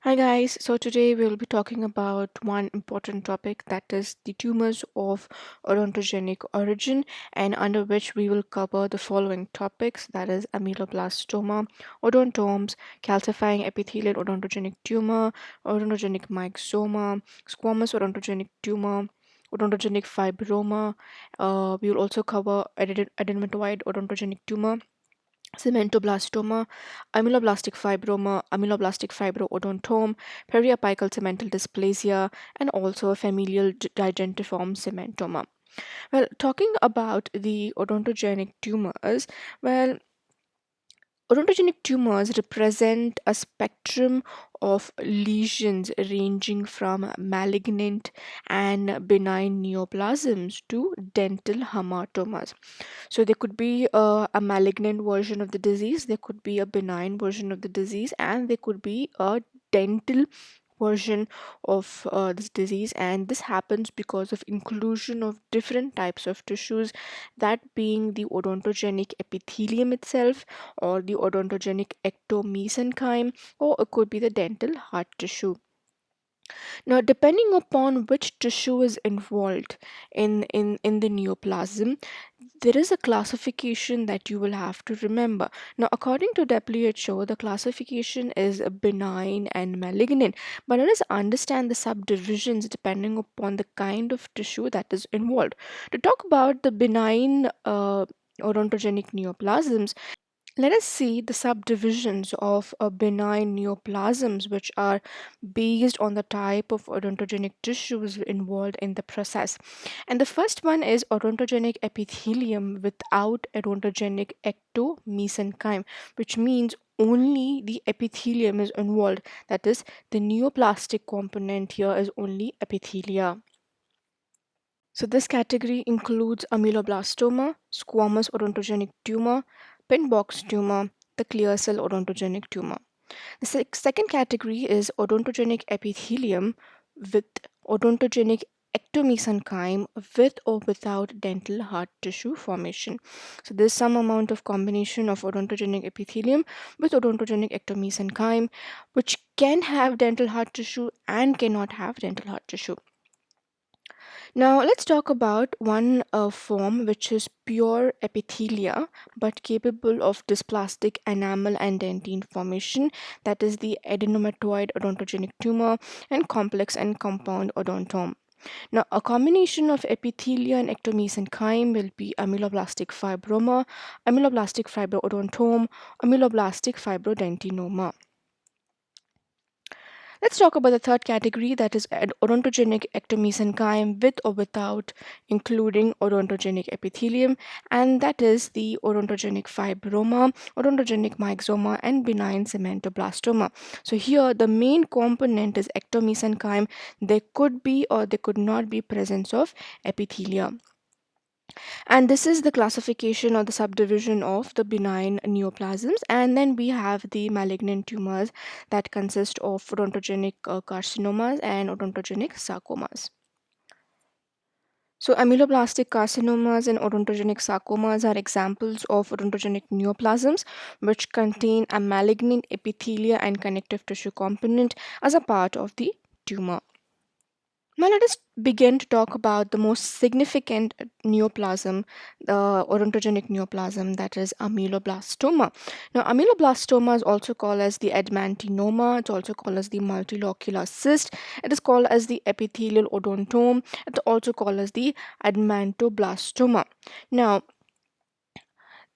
Hi guys, so today we'll be talking about one important topic, that is the tumors of odontogenic origin, and under which we will cover the following topics, that is ameloblastoma, odontomes, calcifying epithelial odontogenic tumor, odontogenic myxoma, squamous odontogenic tumor, odontogenic fibroma. We will also cover adenomatoid odontogenic tumor, cementoblastoma, ameloblastic fibroma, ameloblastic fibroodontome, periapical cemental dysplasia, and also familial digentiform cementoma. Well, talking about the odontogenic tumors, well, odontogenic tumors represent a spectrum of lesions ranging from malignant and benign neoplasms to dental hematomas. So there could be a malignant version of the disease, there could be a benign version of the disease, and there could be a dental version of this disease. And this happens because of inclusion of different types of tissues, that being the odontogenic epithelium itself, or the odontogenic ectomesenchyme, or it could be the dental hard tissue. Now, depending upon which tissue is involved in the neoplasm, there is a classification that you will have to remember. Now, according to WHO, the classification is benign and malignant, but let us understand the subdivisions depending upon the kind of tissue that is involved. To talk about the benign odontogenic neoplasms, let us see the subdivisions of benign neoplasms, which are based on the type of odontogenic tissues involved in the process. And the first one is odontogenic epithelium without odontogenic ectomesenchyme, which means only the epithelium is involved. That is, the neoplastic component here is only epithelia. So this category includes ameloblastoma, squamous odontogenic tumor, pin box tumor, the clear cell odontogenic tumor. The second category is odontogenic epithelium with odontogenic ectomesenchyme with or without dental hard tissue formation. So there's some amount of combination of odontogenic epithelium with odontogenic ectomesenchyme, which can have dental hard tissue and cannot have dental hard tissue. Now, let's talk about one form, which is pure epithelia but capable of dysplastic enamel and dentine formation, that is the adenomatoid odontogenic tumor and complex and compound odontome. Now, a combination of epithelia and ectomesenchyme will be ameloblastic fibroma, ameloblastic fibroodontome, ameloblastic fibrodentinoma. Let's talk about the third category, that is odontogenic ectomesenchyme with or without including odontogenic epithelium, and that is the odontogenic fibroma, odontogenic myxoma, and benign cementoblastoma. So here the main component is ectomesenchyme. There could be or there could not be presence of epithelia. And this is the classification or the subdivision of the benign neoplasms. And then we have the malignant tumors that consist of odontogenic carcinomas and odontogenic sarcomas. So, ameloblastic carcinomas and odontogenic sarcomas are examples of odontogenic neoplasms which contain a malignant epithelia and connective tissue component as a part of the tumor. Now, let us begin to talk about the most significant neoplasm, the odontogenic neoplasm, that is ameloblastoma. Now, ameloblastoma is also called as the admantinoma. It's also called as the multilocular cyst. It is called as the epithelial odontome. It's also called as the admantoblastoma. Now,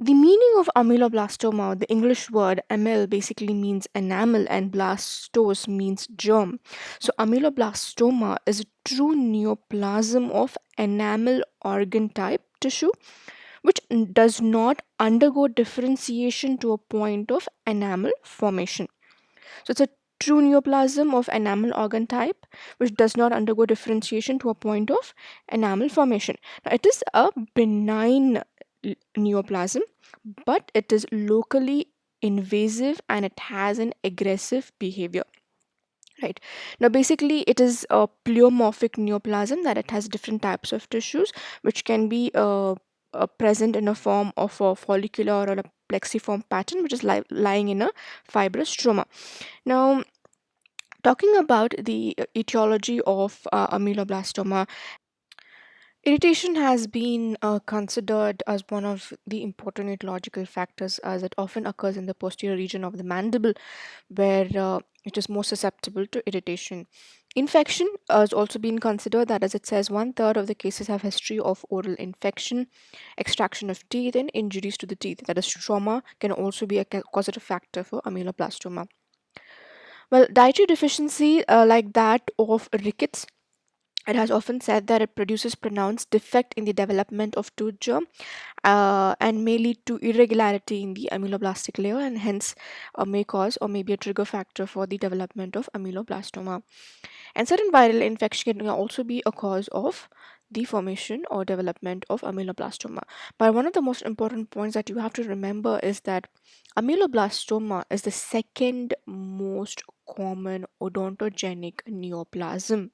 the meaning of ameloblastoma, the English word amel basically means enamel and blastos means germ. So ameloblastoma is a true neoplasm of enamel organ type tissue which does not undergo differentiation to a point of enamel formation. So it's a true neoplasm of enamel organ type which does not undergo differentiation to a point of enamel formation. Now it is a benign neoplasm, but it is locally invasive and it has an aggressive behavior. Right. Now, basically, it is a pleomorphic neoplasm, that it has different types of tissues which can be present in a form of a follicular or a plexiform pattern, which is lying in a fibrous stroma. Now, Talking about the etiology of ameloblastoma, irritation has been considered as one of the important etiological factors as it often occurs in the posterior region of the mandible where it is more susceptible to irritation. Infection has also been considered that, as it says, one third of the cases have history of oral infection, extraction of teeth, and injuries to the teeth. That is, trauma can also be a causative factor for ameloblastoma. Well, dietary deficiency like that of rickets, it has often said that it produces pronounced defect in the development of tooth germ and may lead to irregularity in the ameloblastic layer and hence may cause or may be a trigger factor for the development of ameloblastoma. And certain viral infection can also be a cause of the formation or development of ameloblastoma. But one of the most important points that you have to remember is that ameloblastoma is the second most common odontogenic neoplasm.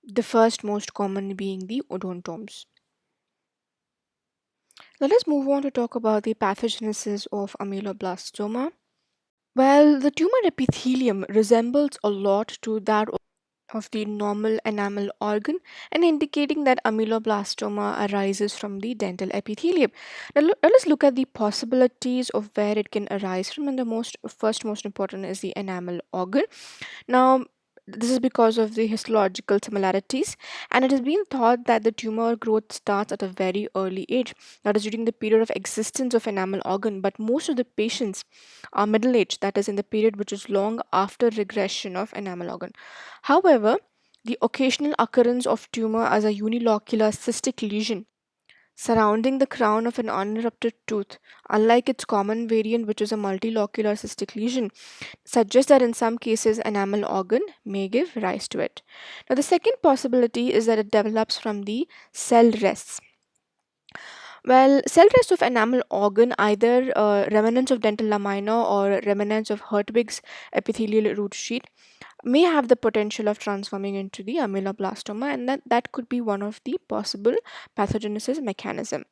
The first most common being the odontomes. Let us move on to talk about the pathogenesis of ameloblastoma. Well, the tumor epithelium resembles a lot to that of the normal enamel organ and indicating that ameloblastoma arises from the dental epithelium. Now, let us look at the possibilities of where it can arise from, and the most important is the enamel organ. Now, this is because of the histological similarities, and it has been thought that the tumor growth starts at a very early age, that is during the period of existence of enamel organ. But most of the patients are middle aged, that is in the period which is long after regression of enamel organ. However, the occasional occurrence of tumor as a unilocular cystic lesion surrounding the crown of an unerupted tooth, unlike its common variant, which is a multilocular cystic lesion, suggests that in some cases enamel organ may give rise to it. Now, the second possibility is that it develops from the cell rests. Well, cell rest of enamel organ, either remnants of dental lamina or remnants of Hertwig's epithelial root sheet, may have the potential of transforming into the ameloblastoma, and that could be one of the possible pathogenesis mechanism.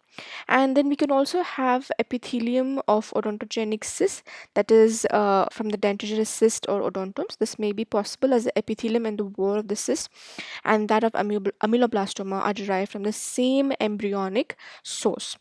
And then we can also have epithelium of odontogenic cyst, that is from the dentagerous cyst or odontomes. This may be possible as the epithelium and the wall of the cyst and that of ameloblastoma are derived from the same embryonic source.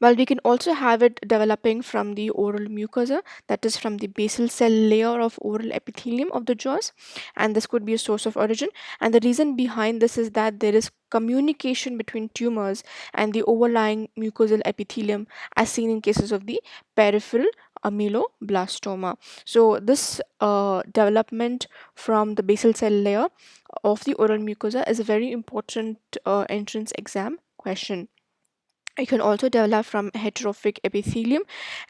Well, we can also have it developing from the oral mucosa, that is from the basal cell layer of oral epithelium of the jaws, and this could be a source of origin. And the reason behind this is that there is communication between tumors and the overlying mucosal epithelium, as seen in cases of the peripheral ameloblastoma. So, this development from the basal cell layer of the oral mucosa is a very important entrance exam question. It can also develop from heterophic epithelium,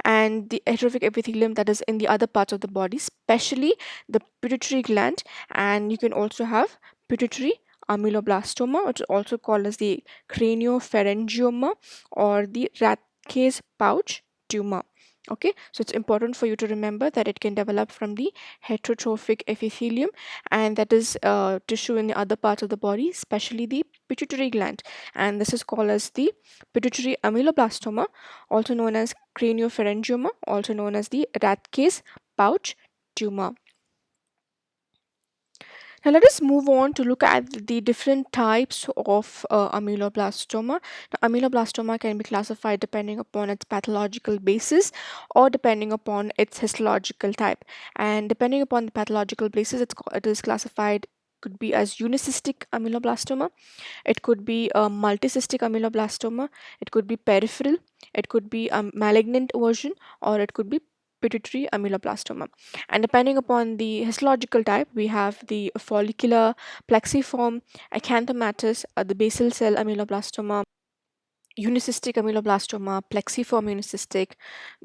and the heterophic epithelium that is in the other parts of the body, especially the pituitary gland. And you can also have pituitary ameloblastoma, which is also called as the craniopharyngioma or the rat case pouch tumor. Okay, so it's important for you to remember that it can develop from the heterotrophic epithelium, and that is tissue in the other parts of the body, especially the pituitary gland, and this is called as the pituitary ameloblastoma, also known as craniopharyngioma, also known as the rat case pouch tumor. Now let us move on to look at the different types of ameloblastoma. Now, ameloblastoma can be classified depending upon its pathological basis or depending upon its histological type. And depending upon the pathological basis, it is classified could be as unicystic ameloblastoma, it could be a multicystic ameloblastoma, it could be peripheral, it could be a malignant version, or it could be pituitary ameloblastoma. And depending upon the histological type, we have the follicular, plexiform, acanthomatous, the basal cell ameloblastoma, unicystic ameloblastoma, plexiform unicystic,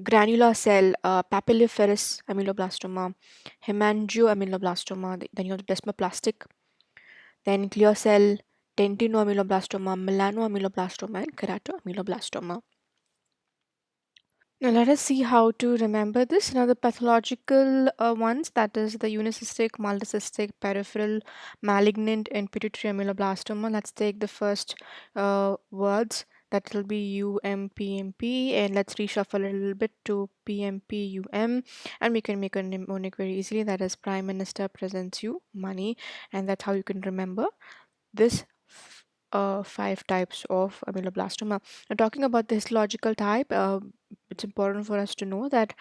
granular cell, papilliferous ameloblastoma, hemangioameloblastoma, then you have the desmoplastic, then clear cell, dentinoameloblastoma, melanoameloblastoma, and keratoameloblastoma. Now let us see how to remember this. Now the pathological ones, that is the unicystic, multicystic, peripheral, malignant, and pituitary ameloblastoma. Let's take the first words. That will be UMPMP, and let's reshuffle a little bit to PMPUM, and we can make a mnemonic very easily. That is Prime Minister presents you money, and that's how you can remember this five types of ameloblastoma. Now, talking about the histological type, it's important for us to know that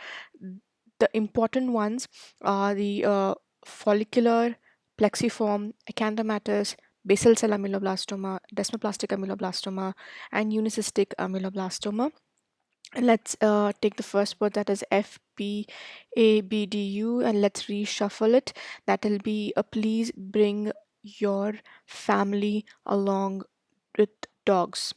the important ones are the follicular, plexiform, acanthomatous, basal cell ameloblastoma, desmoplastic ameloblastoma, and unicystic ameloblastoma. Let's take the first word, that is FPABDU, and let's reshuffle it. That will be please bring your family along with dogs.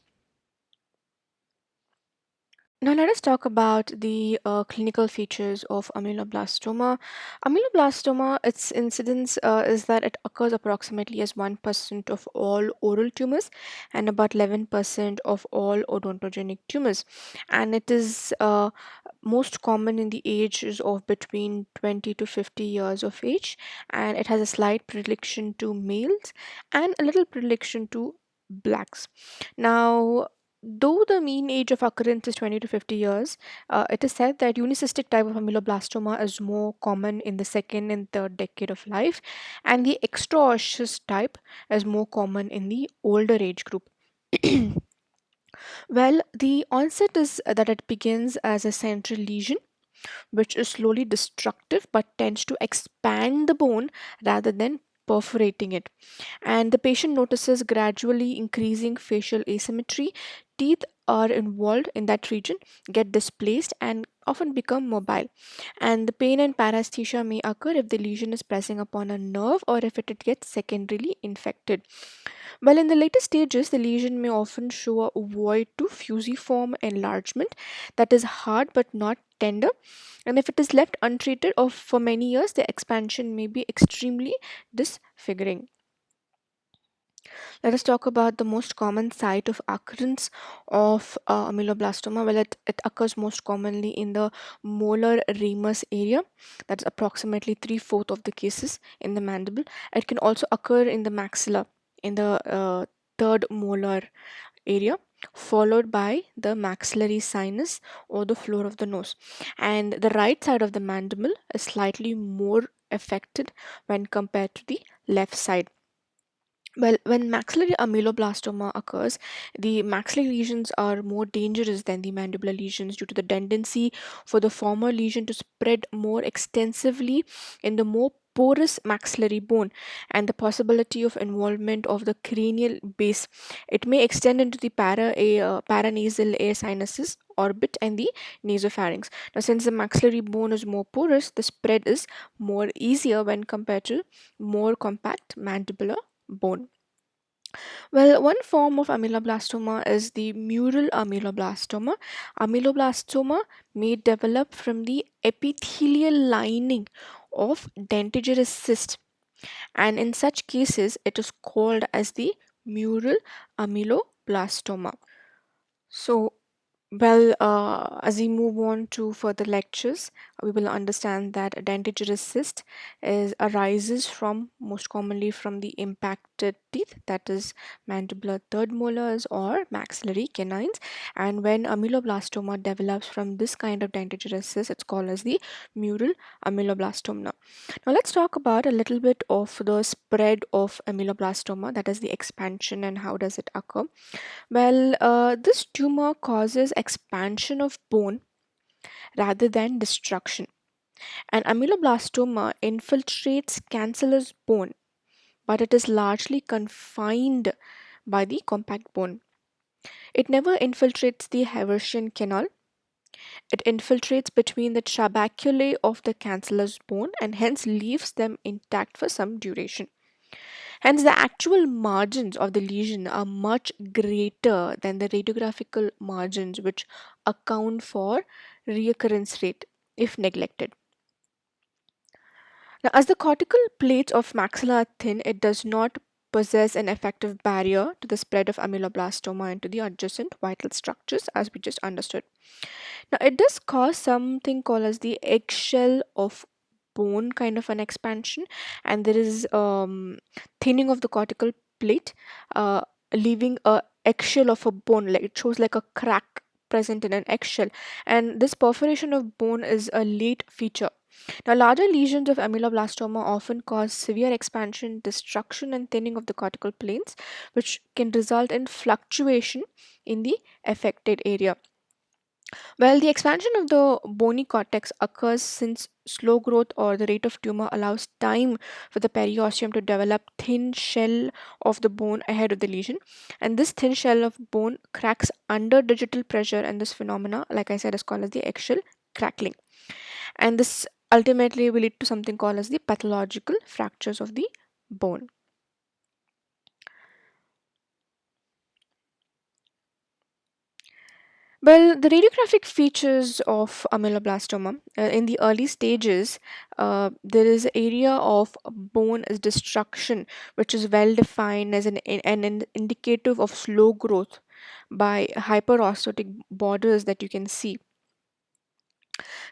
Now let us talk about the clinical features of ameloblastoma. Ameloblastoma, its incidence is that it occurs approximately as 1% of all oral tumors and about 11% of all odontogenic tumors. And it is most common in the ages of between 20 to 50 years of age, and it has a slight predilection to males and a little predilection to blacks. Now, though the mean age of occurrence is 20 to 50 years, it is said that unicystic type of ameloblastoma is more common in the second and third decade of life, and the extraosseous type is more common in the older age group. Well, the onset is that it begins as a central lesion, which is slowly destructive but tends to expand the bone rather than perforating it. And the patient notices gradually increasing facial asymmetry. Teeth are involved in that region, get displaced, and often become mobile. And the pain and paresthesia may occur if the lesion is pressing upon a nerve or if it gets secondarily infected. Well, in the later stages, the lesion may often show a void to fusiform enlargement that is hard but not tender. And if it is left untreated or for many years, the expansion may be extremely disfiguring. Let us talk about the most common site of occurrence of ameloblastoma. Well, it occurs most commonly in the molar ramus area. That's approximately three-fourths of the cases in the mandible. It can also occur in the maxilla, in the third molar area, followed by the maxillary sinus or the floor of the nose. And the right side of the mandible is slightly more affected when compared to the left side. Well, when maxillary ameloblastoma occurs, the maxillary lesions are more dangerous than the mandibular lesions due to the tendency for the former lesion to spread more extensively in the more porous maxillary bone and the possibility of involvement of the cranial base. It may extend into the paranasal air sinuses, orbit, and the nasopharynx. Now, since the maxillary bone is more porous, the spread is more easier when compared to more compact mandibular bone. Well, one form of ameloblastoma is the mural ameloblastoma. Ameloblastoma may develop from the epithelial lining of dentigerous cyst, and in such cases, it is called as the mural ameloblastoma. So, as we move on to further lectures, we will understand that a dentigerous cyst arises from most commonly from the impacted teeth, that is mandibular third molars or maxillary canines. And when ameloblastoma develops from this kind of dentigerous cyst, it's called as the mural ameloblastoma. Now, let's talk about a little bit of the spread of ameloblastoma, that is the expansion and how does it occur. Well, this tumor causes expansion of bone rather than destruction. And ameloblastoma infiltrates cancellous bone, but it is largely confined by the compact bone. It never infiltrates the Haversian canal. It infiltrates between the trabeculae of the cancellous bone and hence leaves them intact for some duration. Hence, the actual margins of the lesion are much greater than the radiographical margins, which account for recurrence rate if neglected. Now, as the cortical plates of maxilla are thin, it does not possess an effective barrier to the spread of ameloblastoma into the adjacent vital structures, as we just understood. Now, it does cause something called as the eggshell of bone kind of an expansion, and there is thinning of the cortical plate, uh, leaving a eggshell of a bone, like it shows like a crack present in an eggshell, and this perforation of bone is a late feature. Now, larger lesions of ameloblastoma often cause severe expansion, destruction, and thinning of the cortical planes, which can result in fluctuation in the affected area. Well, the expansion of the bony cortex occurs since slow growth or the rate of tumor allows time for the periosteum to develop thin shell of the bone ahead of the lesion, and this thin shell of bone cracks under digital pressure, and this phenomena, like I said, is called as the eggshell crackling, and this ultimately will lead to something called as the pathological fractures of the bone. Well, the radiographic features of ameloblastoma in the early stages, there is area of bone destruction which is well defined as an indicative of slow growth by hyperostotic borders that you can see.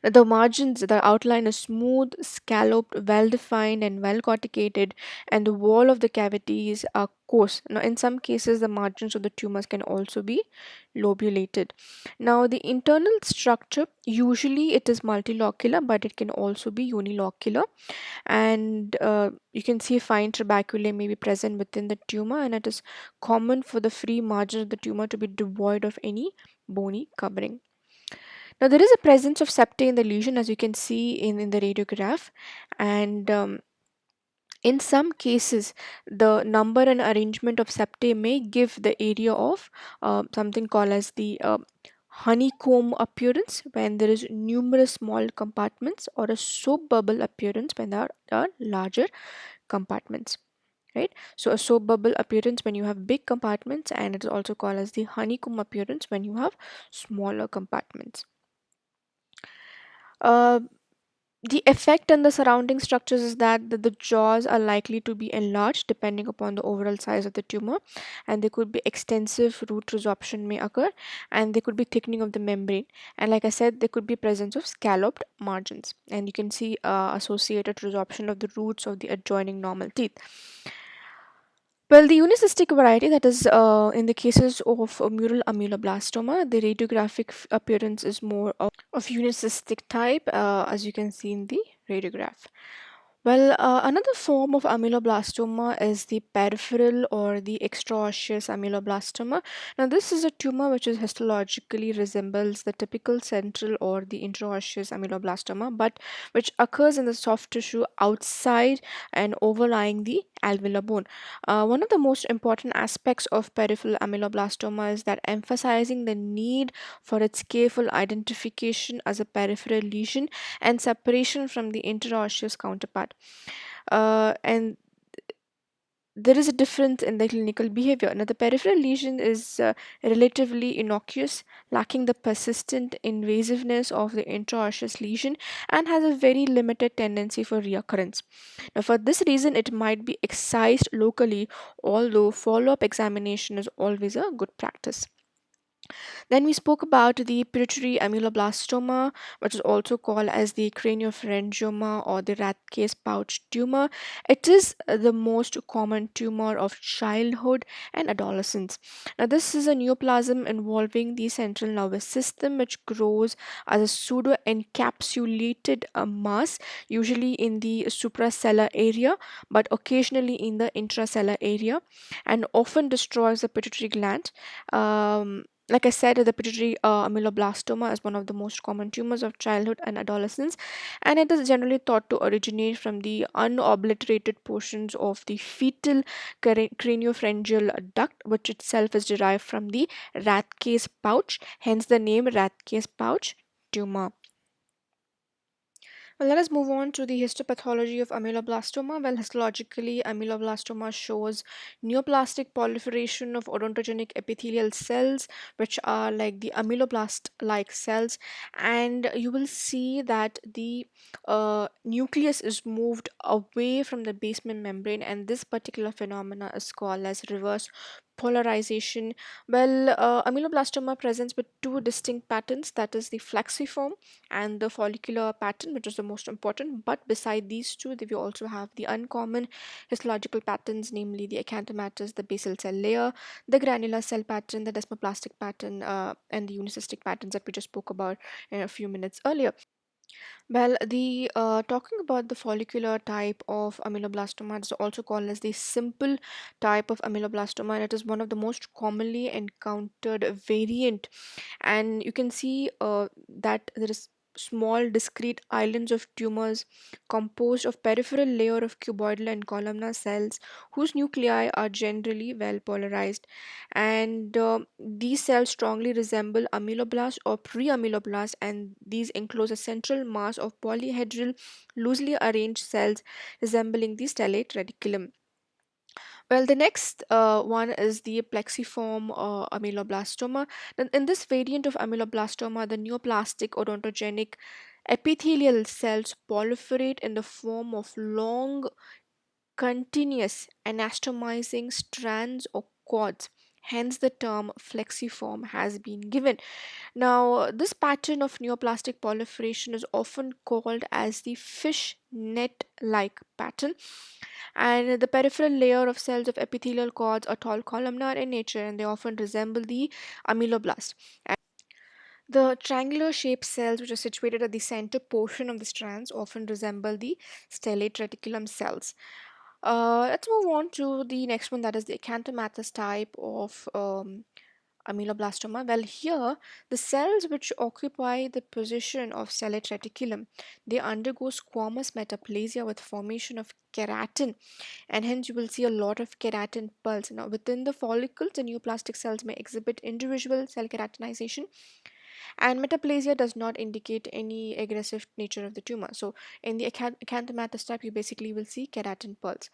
The margins, the outline is smooth, scalloped, well defined, and well corticated, and the wall of the cavities are coarse. Now, in some cases, the margins of the tumors can also be lobulated. Now, the internal structure, usually it is multilocular, but it can also be unilocular, and you can see fine trabeculae may be present within the tumor, and it is common for the free margin of the tumor to be devoid of any bony covering. Now, there is a presence of septae in the lesion, as you can see in the radiograph, and in some cases, the number and arrangement of septae may give the area of something called as the honeycomb appearance when there is numerous small compartments, or a soap bubble appearance when there are larger compartments. Right, so a soap bubble appearance when you have big compartments, and it is also called as the honeycomb appearance when you have smaller compartments. Uh, the effect on the surrounding structures is that the jaws are likely to be enlarged depending upon the overall size of the tumor, and there could be extensive root resorption may occur, and there could be thickening of the membrane, and like I said, there could be presence of scalloped margins, and you can see associated resorption of the roots of the adjoining normal teeth. Well, the unicystic variety, that is in the cases of mural ameloblastoma, the radiographic appearance is more of unicystic type, as you can see in the radiograph. Well, another form of ameloblastoma is the peripheral or the extraosseous ameloblastoma. Now, this is a tumor which is histologically resembles the typical central or the intraosseous ameloblastoma, but which occurs in the soft tissue outside and overlying the alveolar bone. One of the most important aspects of peripheral ameloblastoma is that emphasizing the need for its careful identification as a peripheral lesion and separation from the interosseous counterpart. And there is a difference in the clinical behavior. Now, the peripheral lesion is relatively innocuous, lacking the persistent invasiveness of the intraosseous lesion, and has a very limited tendency for recurrence. Now, for this reason, it might be excised locally, although follow up examination is always a good practice. Then we spoke about the pituitary ameloblastoma, which is also called as the craniopharyngioma or the rat case pouch tumor. It is the most common tumor of childhood and adolescence. Now, this is a neoplasm involving the central nervous system, which grows as a pseudo encapsulated mass, usually in the suprasellar area, but occasionally in the intracellular area, and often destroys the pituitary gland. Like I said, the pituitary ameloblastoma is one of the most common tumors of childhood and adolescence, and it is generally thought to originate from the unobliterated portions of the fetal craniopharyngeal duct, which itself is derived from the rat case pouch, hence the name rat case pouch tumor. Well, let us move on to the histopathology of ameloblastoma. Well, histologically, ameloblastoma shows neoplastic proliferation of odontogenic epithelial cells, which are like the ameloblast like cells, and you will see that the nucleus is moved away from the basement membrane, and this particular phenomena is called as reverse Polarization. Well, ameloblastoma presents with two distinct patterns, that is the flexiform and the follicular pattern, which is the most important. But beside these two, we also have the uncommon histological patterns, namely the acanthomatous, the basal cell layer, the granular cell pattern, the desmoplastic pattern, and the unicystic patterns that we just spoke about in a few minutes earlier. Well, the talking about the follicular type of ameloblastoma, it's also called as the simple type of ameloblastoma, and it is one of the most commonly encountered variant. And you can see that there is small discrete islands of tumors composed of peripheral layer of cuboidal and columnar cells whose nuclei are generally well polarized, and these cells strongly resemble ameloblast or pre-ameloblast, and these enclose a central mass of polyhedral loosely arranged cells resembling the stellate reticulum. Well, the next one is the plexiform ameloblastoma. In this variant of ameloblastoma, the neoplastic odontogenic epithelial cells proliferate in the form of long, continuous anastomizing strands or cords. Hence, the term flexiform has been given. Now, this pattern of neoplastic proliferation is often called as the fish net like pattern, and the peripheral layer of cells of epithelial cords are tall columnar in nature, and they often resemble the ameloblast. The triangular shaped cells, which are situated at the center portion of the strands, often resemble the stellate reticulum cells. Let's move on to the next one, that is the acanthomatous type of ameloblastoma. Well, here the cells which occupy the position of stellate reticulum, they undergo squamous metaplasia with formation of keratin, and hence you will see a lot of keratin pulse. Now, within the follicles, the neoplastic cells may exhibit individual cell keratinization, and metaplasia does not indicate any aggressive nature of the tumor. So in the acanthomatous type, you basically will see keratin pulse.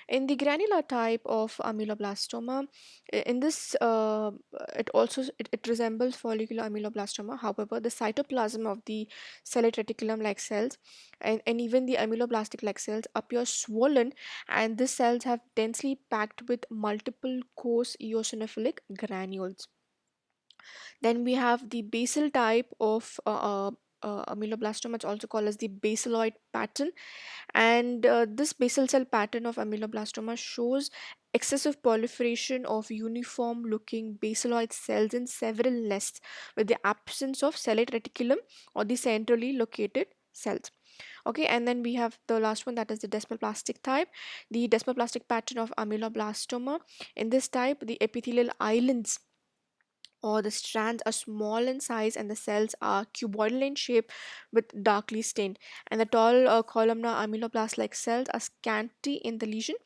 In the granular type of ameloblastoma, in this it resembles follicular ameloblastoma. However, the cytoplasm of the stellate reticulum like cells and even the ameloblastic like cells appear swollen, and these cells have densely packed with multiple coarse eosinophilic granules. Then we have the basal type of ameloblastoma. It's also called as the basaloid pattern, and this basal cell pattern of ameloblastoma shows excessive proliferation of uniform looking basaloid cells in several nests with the absence of cellate reticulum or the centrally located cells. Okay, and then we have the last one, that is the desmoplastic type. The desmoplastic pattern of ameloblastoma, in this type the epithelial islands or the strands are small in size, and the cells are cuboidal in shape with darkly stained, and the tall columnar ameloblast like cells are scanty in the lesion,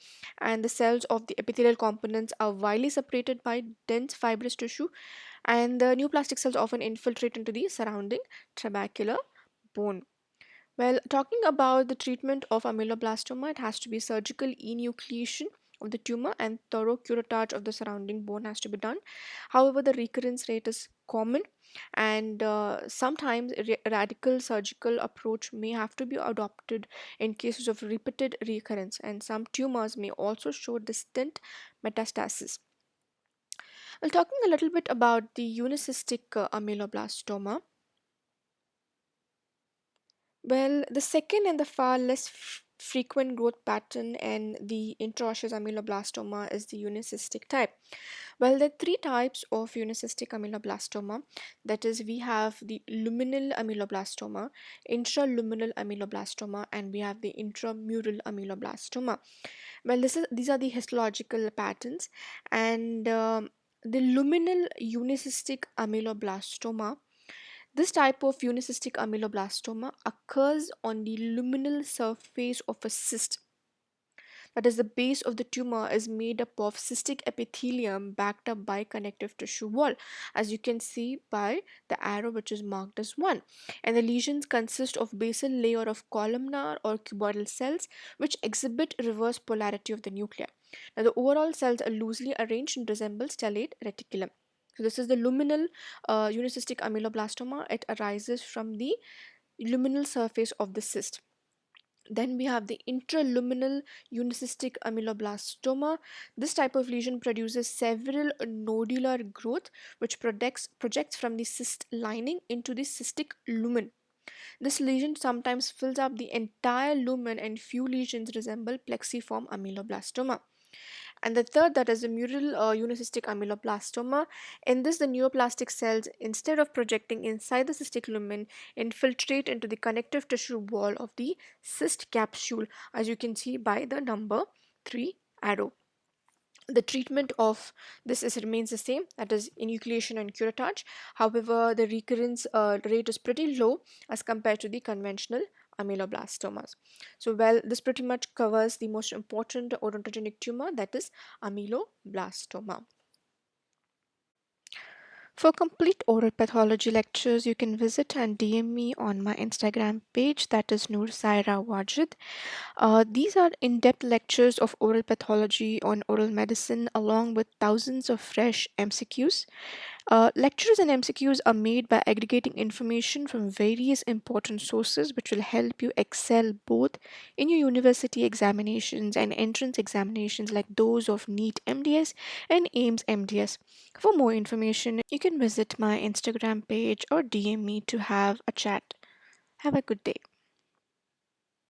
and the cells of the epithelial components are widely separated by dense fibrous tissue, and the neoplastic cells often infiltrate into the surrounding trabecular bone. Well, talking about the treatment of ameloblastoma, it has to be surgical enucleation of the tumor and thorough curettage of the surrounding bone has to be done. However, the recurrence rate is common, and sometimes radical surgical approach may have to be adopted in cases of repeated recurrence, and some tumors may also show distant metastasis. Well, talking a little bit about the unicystic ameloblastoma. Well, the second and the far less frequent growth pattern in the intraosseous ameloblastoma is the unicystic type. Well, there are three types of unicystic ameloblastoma. That is, we have the luminal ameloblastoma, intraluminal ameloblastoma, and we have the intramural ameloblastoma. Well, these are the histological patterns, and the luminal unicystic ameloblastoma, this type of unicystic ameloblastoma occurs on the luminal surface of a cyst. That is, the base of the tumor is made up of cystic epithelium backed up by connective tissue wall, as you can see by the arrow which is marked as 1. And the lesions consist of basal layer of columnar or cuboidal cells which exhibit reverse polarity of the nuclei. Now, the overall cells are loosely arranged and resemble stellate reticulum. So this is the luminal unicystic ameloblastoma. It arises from the luminal surface of the cyst. Then we have the intraluminal unicystic ameloblastoma. This type of lesion produces several nodular growth which projects from the cyst lining into the cystic lumen. This lesion sometimes fills up the entire lumen, and few lesions resemble plexiform ameloblastoma. And the third, that is the mural unicystic ameloblastoma. In this, the neoplastic cells, instead of projecting inside the cystic lumen, infiltrate into the connective tissue wall of the cyst capsule, as you can see by the number 3 arrow. The treatment of this is remains the same, that is enucleation and curettage. However, the recurrence rate is pretty low as compared to the conventional ameloblastomas. So well, this pretty much covers the most important odontogenic tumor, that is ameloblastoma. For complete oral pathology lectures, you can visit and DM me on my Instagram page, that is Noor Saira Wajid. These are in depth lectures of oral pathology on oral medicine, along with thousands of fresh MCQs. Lectures and MCQs are made by aggregating information from various important sources, which will help you excel both in your university examinations and entrance examinations like those of neetmds and AIMS-MDS. For more information, you can visit my Instagram page or DM me to have a chat. Have a good day.